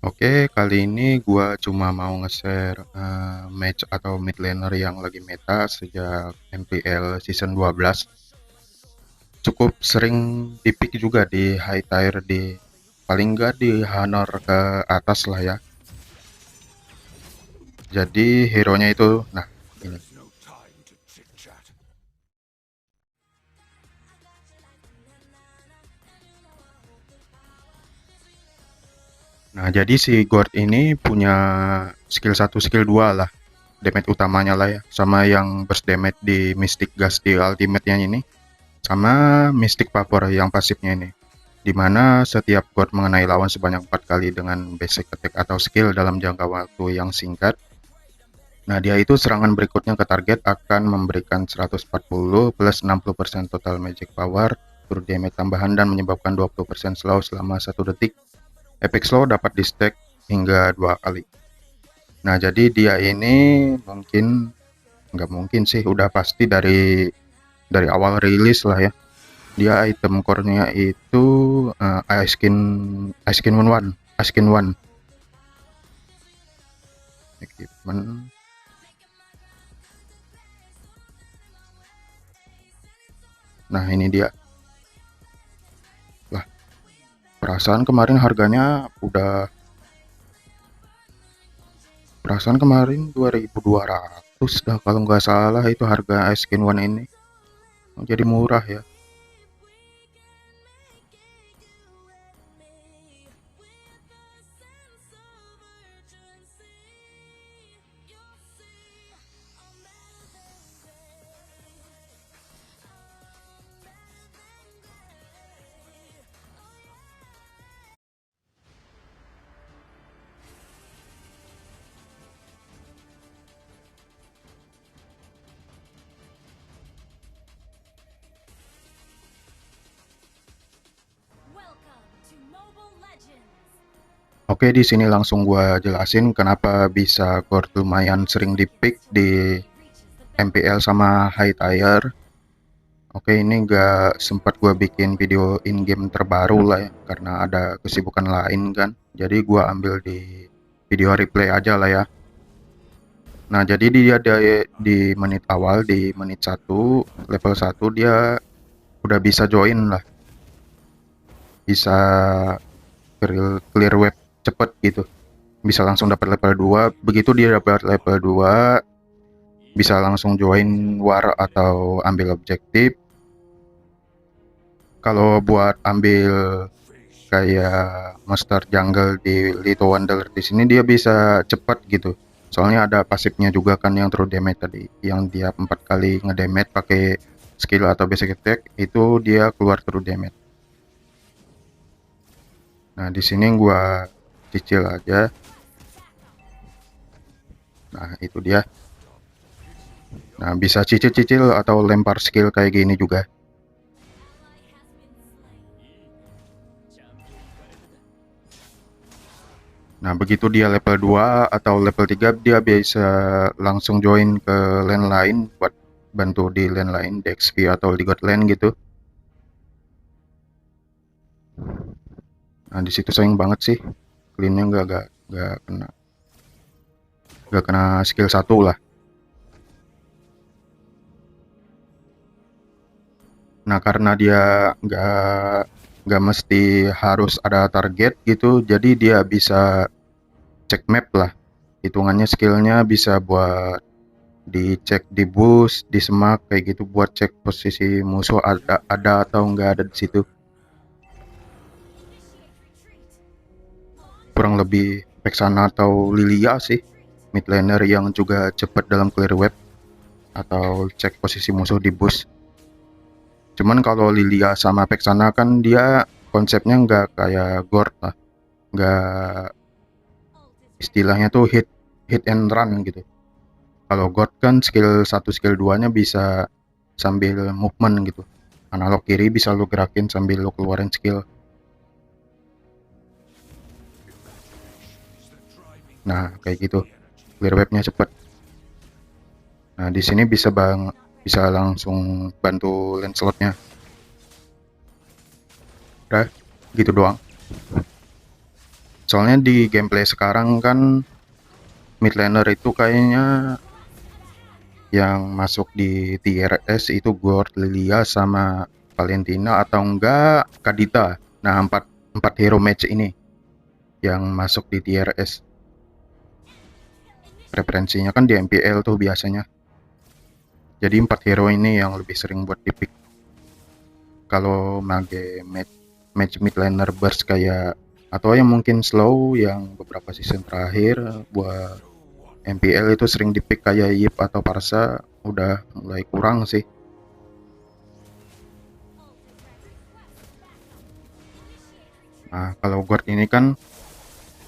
Oke, kali ini gua cuma mau nge-share, match atau mid laner yang lagi meta sejak MPL season 12. Cukup sering di-pick juga di high tier, di paling enggak di honor ke atas lah ya. Jadi hero-nya itu, nah ini. Nah, jadi si Gord ini punya skill 1, skill 2 lah. Damage utamanya lah ya, sama yang burst damage di Mystic Gas di ultimate-nya ini, sama Mystic Vapor yang pasifnya ini, dimana setiap god mengenai lawan sebanyak 4 kali dengan basic attack atau skill dalam jangka waktu yang singkat. Nah, dia itu serangan berikutnya ke target akan memberikan 140 plus 60% total magic power, true damage tambahan, dan menyebabkan 20% slow selama 1 detik. Epic slow dapat di stack hingga 2 kali. Nah, jadi dia ini nggak mungkin sih, udah pasti dari awal rilis lah ya. Dia item core-nya itu Ice Skin One equipment. Nah, ini dia. Lah, perasaan kemarin harganya perasaan kemarin 2.200 dah kalau nggak salah itu harga Ice Skin One ini. Jadi murah ya. Oke, di sini langsung gua jelasin kenapa bisa Gord lumayan sering di-pick di MPL sama high tier. Oke, ini nggak sempat gua bikin video in-game terbaru lah ya, karena ada kesibukan lain kan. Jadi gua ambil di video replay aja lah ya. Nah, jadi dia di menit awal, di menit 1, level 1 dia udah bisa join lah. Bisa clear web cepet gitu. Bisa langsung dapat level 2. Begitu dia dapat level 2, bisa langsung join war atau ambil objektif. Kalau buat ambil kayak master jungle di Little Wonder di sini dia bisa cepat gitu. Soalnya ada pasifnya juga kan yang true damage tadi, yang dia 4 kali ngedamage pakai skill atau basic attack itu dia keluar true damage. Nah, di sini gua cicil aja. Nah, itu dia. Nah, bisa cicil-cicil atau lempar skill kayak gini juga. Nah, begitu dia level 2 atau level 3, dia bisa langsung join ke lane lain buat bantu di lane lain, di XP atau di god lane gitu. Nah, di situ sayang banget sih, cleannya nggak kena skill 1 lah. Nah, karena dia nggak mesti harus ada target gitu, jadi dia bisa cek map lah. Hitungannya skillnya bisa buat dicek di boost, di semak kayak gitu, buat cek posisi musuh ada atau nggak ada di situ. Kurang lebih Vexana atau Lilia sih, mid laner yang juga cepat dalam clear web atau cek posisi musuh di boost. Cuman kalau Lilia sama Vexana kan dia konsepnya nggak kayak Gord lah, nggak, istilahnya tuh hit and run gitu. Kalau God kan skill 1 skill 2 nya bisa sambil movement gitu, analog kiri bisa lu gerakin sambil lu keluarin skill. Nah, kayak gitu, clear webnya cepet. Nah, di sini bisa langsung bantu lane slotnya. Udah gitu doang. Soalnya di gameplay sekarang kan mid laner itu kayaknya yang masuk di tier S itu Gord, Lilia, sama Valentina atau enggak Kadita. Nah, empat hero match ini yang masuk di tier S. Preferensinya kan di MPL tuh biasanya. Jadi 4 hero ini yang lebih sering buat dipick. Kalau mage match mid laner burst kayak atau yang mungkin slow yang beberapa season terakhir buat MPL itu sering dipick kayak Yip atau Parsa udah mulai kurang sih. Nah, kalau guard ini kan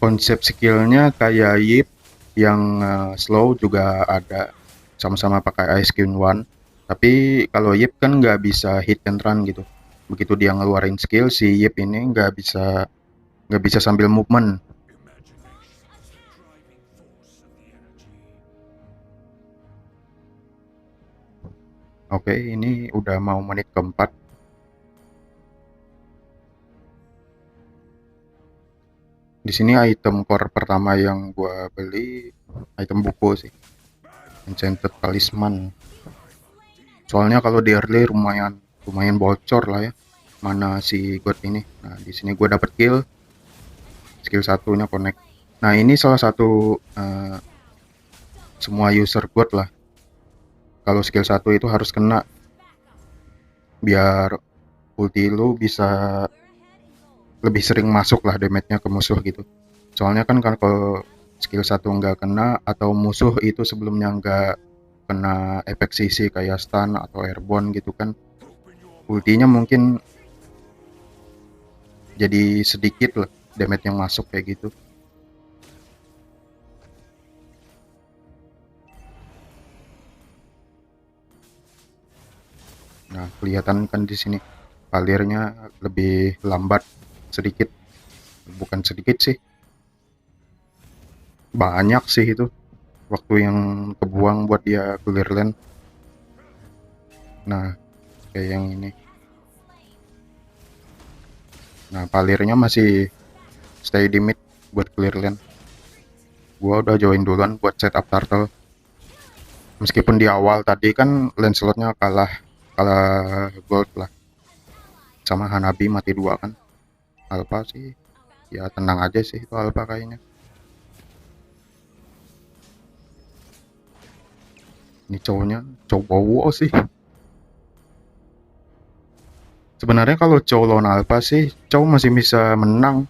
konsep skillnya kayak Yip yang slow juga ada, sama-sama pakai Ice Queen One. Tapi kalau Yip kan nggak bisa hit and run gitu. Begitu dia ngeluarin skill, si Yip ini nggak bisa sambil movement. Oke, ini udah mau menit keempat. Di sini item core pertama yang gua beli item buku sih, Enchanted Talisman. Soalnya kalau di early lumayan bocor lah ya mana si god ini. Nah, di sini gua dapet skill satunya connect. Nah, ini salah satu semua user god lah. Kalau skill satu itu harus kena biar ulti lu bisa lebih sering masuk lah damage-nya ke musuh gitu. Soalnya kan kalau skill satu nggak kena atau musuh itu sebelumnya nggak kena efek CC kayak stun atau airborne gitu kan, ultinya mungkin jadi sedikit lah damage yang masuk kayak gitu. Nah, kelihatan kan di sini palirnya lebih lambat sedikit, bukan sedikit sih, banyak sih itu waktu yang kebuang buat dia clear lane. Nah, kayak yang ini. Nah, palirnya masih stay di mid buat clear lane. Gua udah join duluan buat setup turtle. Meskipun di awal tadi kan lane slotnya kalah gold lah. Sama Hanabi mati 2 kan. Alpha sih ya tenang aja sih itu Alpha kayaknya. Ini cowok sih. Sebenarnya kalau cowok lawan Alpha sih cowok masih bisa menang.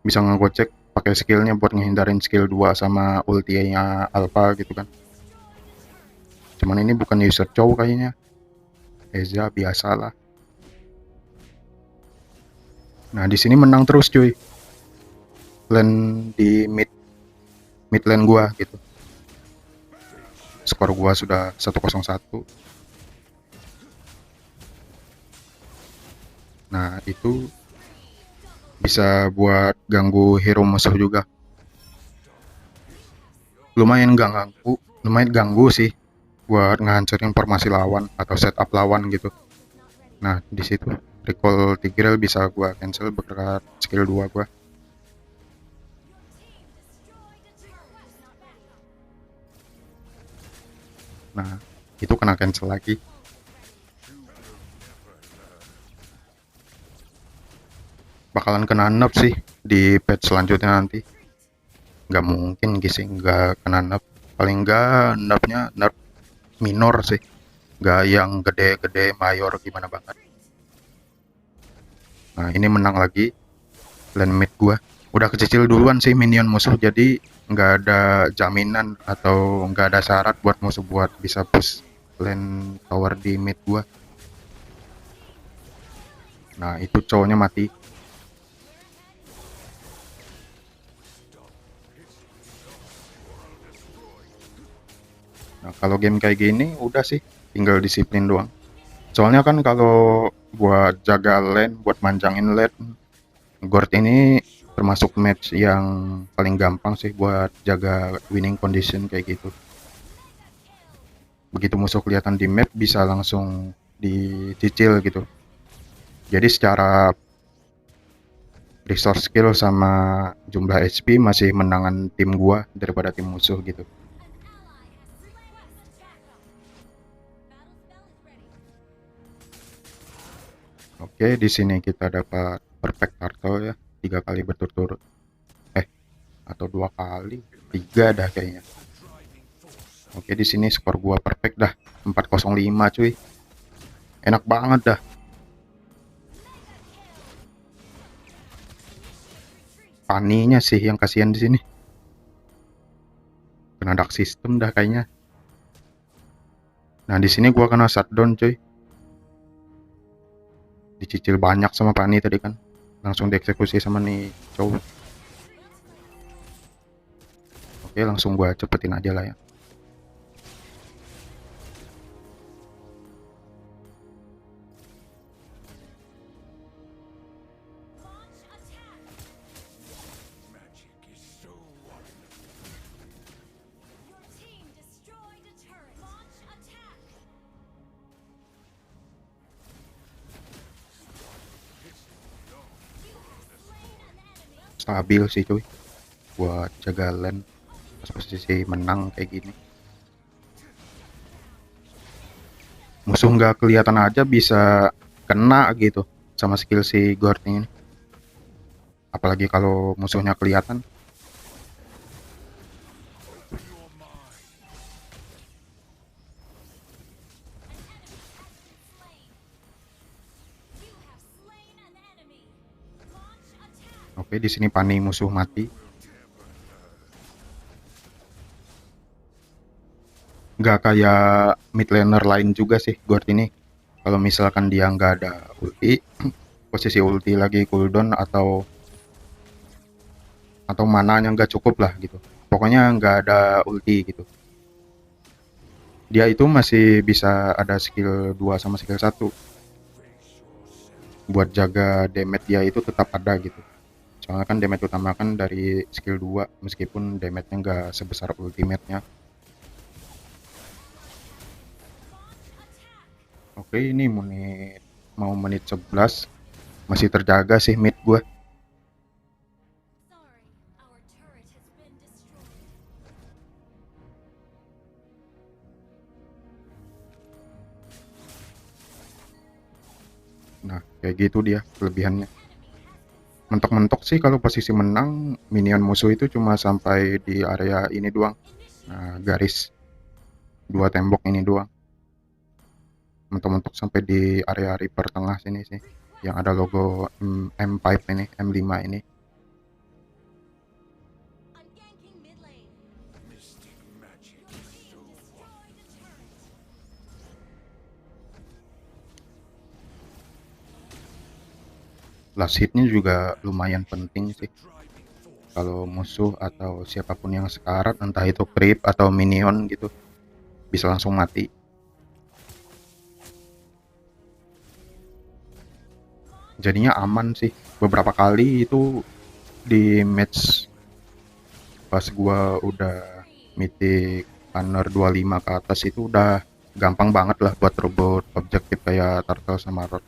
Bisa ngegocek pakai skillnya buat ngehindarin skill 2 sama ultinya Alpha gitu kan. Cuman ini bukan user cowok kayaknya. Eza biasalah. Nah, di sini menang terus cuy. Lane di mid lane gua gitu. Skor gua sudah 101. Nah, itu bisa buat ganggu hero musuh juga. Lumayan ganggu sih buat ngancurin formasi lawan atau setup lawan gitu. Nah, di situ recall Tigreal bisa gua cancel berkat skill 2 gua. Nah, itu kena cancel lagi. Bakalan kena nerf sih di patch selanjutnya nanti. Nggak mungkin sih nggak kena nerf. Paling nggak nerfnya nerf minor sih. Nggak yang gede-gede mayor gimana banget. Nah, ini menang lagi. Lane mid gua. Udah kecil duluan sih minion musuh, jadi nggak ada jaminan atau nggak ada syarat buat musuh buat bisa push lane tower di mid gua. Nah, itu cowoknya mati. Nah, kalau game kayak gini udah sih tinggal disiplin doang. Soalnya kan kalau buat jaga lane, buat manjangin lane, Gord ini termasuk match yang paling gampang sih buat jaga winning condition kayak gitu. Begitu musuh kelihatan di map bisa langsung dicicil gitu. Jadi secara resource skill sama jumlah HP masih menangan tim gua daripada tim musuh gitu. Oke, di sini kita dapat perfect turtle ya, 3 kali berturut-turut. Atau 2 kali, 3 dah kayaknya. Oke, di sini skor gua perfect dah, 405 cuy. Enak banget dah. Paninya sih yang kasihan di sini. Kena dark system dah kayaknya. Nah, di sini gua kena shutdown cuy. Dicicil banyak sama Pani tadi kan. Langsung dieksekusi sama nih cowok. Oke, langsung gua cepetin aja lah ya. Stabil sih cuy buat jaga lane pas posisi menang kayak gini. Musuh nggak kelihatan aja bisa kena gitu sama skill si Gord ini. Apalagi kalau musuhnya kelihatan. Oke, di sini Pani musuh mati. Nggak kayak mid laner lain juga sih Gord ini. Kalau misalkan dia nggak ada ulti, posisi ulti lagi cooldown atau mananya nggak cukup lah gitu. Pokoknya nggak ada ulti gitu. Dia itu masih bisa ada skill 2 sama skill 1. Buat jaga damage dia itu tetap ada gitu. Soalnya kan damage utama kan dari skill 2 meskipun damage-nya nggak sebesar ultimate-nya. Oke, ini mau menit 11 masih terjaga sih mid gue. Nah, kayak gitu dia kelebihannya. Mentok-mentok sih kalau posisi menang minion musuh itu cuma sampai di area ini doang. Nah, garis 2 tembok ini doang. Mentok-mentok sampai di area Reaper tengah sini sih yang ada logo M5 ini, M5 ini. Last hitnya juga lumayan penting sih kalau musuh atau siapapun yang sekarat, entah itu creep atau minion gitu, bisa langsung mati. Jadinya aman sih. Beberapa kali itu di match pas gua udah mythic banner 25 ke atas itu udah gampang banget lah buat rebut objektif kayak turtle sama rod.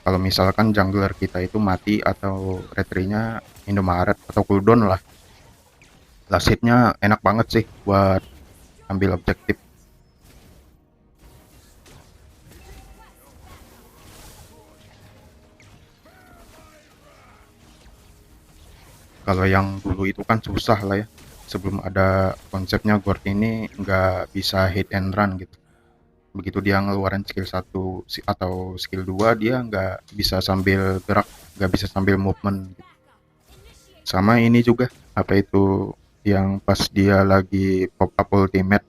Kalau misalkan jungler kita itu mati atau retry-nya Indomaret atau cooldown lah, last hit-nya enak banget sih buat ambil objektif. Kalau yang dulu itu kan susah lah ya, sebelum ada konsepnya Gord ini nggak bisa hit and run gitu. Begitu dia ngeluarin skill 1 atau skill 2 dia nggak bisa sambil gerak, nggak bisa sambil movement gitu. Sama ini juga apa itu yang pas dia lagi pop up ultimate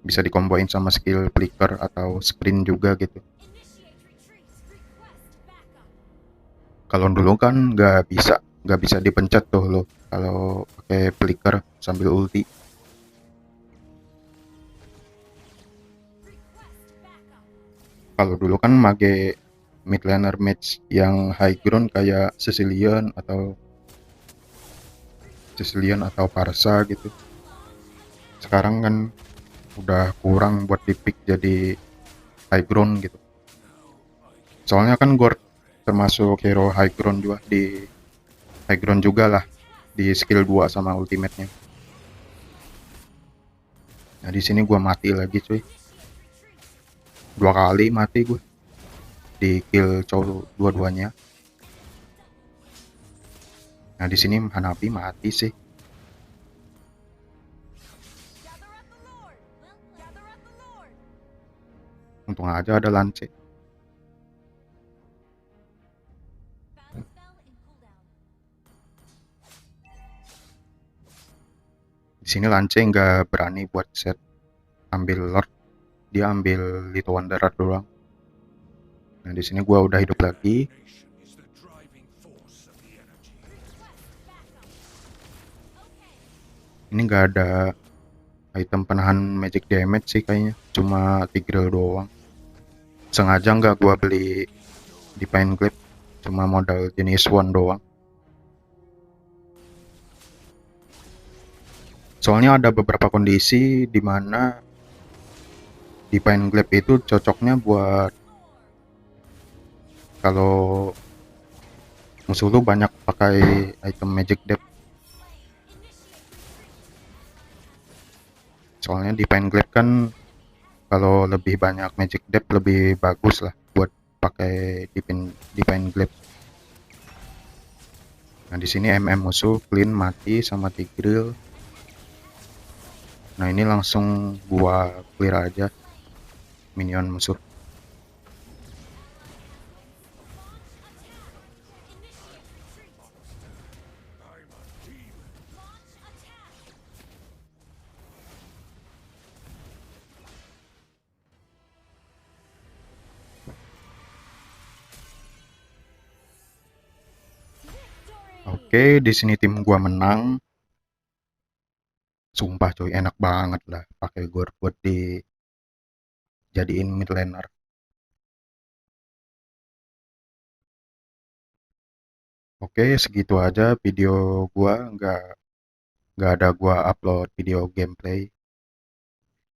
bisa dikomboin sama skill flicker atau sprint juga gitu. Kalau dulu kan nggak bisa dipencet tuh lo kalau pakai flicker sambil ulti. Kalau dulu kan mage mid laner match yang high ground kayak Sicilian atau Parsa gitu. Sekarang kan udah kurang buat dipick jadi high ground gitu. Soalnya kan Gord termasuk hero high ground juga di high ground juga lah di skill 2 sama ultimate-nya. Nah, di sini gua mati lagi, cuy. 2 kali mati gue. Di kill cowok dua-duanya. Nah, di sini Hanabi mati sih. Untung aja ada lance. Di sini lance nggak berani buat set ambil lord, dia ambil Little Wanderer doang. Nah, di sini gua udah hidup lagi. Ini nggak ada item penahan magic damage sih kayaknya, cuma Tigreal doang. Sengaja nggak gua beli Divine Glaive, cuma modal jenis one doang. Soalnya ada beberapa kondisi di mana Divine Glaive itu cocoknya buat kalau musuh lu banyak pakai item magic depth. Soalnya Divine Glaive kan kalau lebih banyak magic depth lebih bagus lah buat pakai Divine Glaive. Nah, di sini MM musuh clean mati sama Tigreal. Nah, ini langsung gua clear aja minion musuh. Oke, di sini tim gua menang. Sumpah coy, enak banget lah pakai Gord buat dijadiin mid laner. Oke, segitu aja video gua, nggak ada gua upload video gameplay.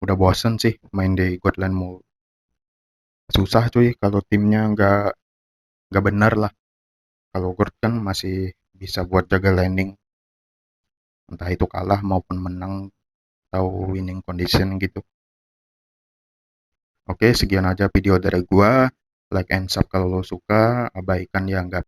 Udah bosen sih main di God Lane mulu. Susah cuy kalau timnya nggak benar lah. Kalau Gord kan masih bisa buat jaga landing, entah itu kalah maupun menang atau winning condition gitu. Oke, sekian aja video dari gua. Like and sub kalau lo suka, abaikan yang nggak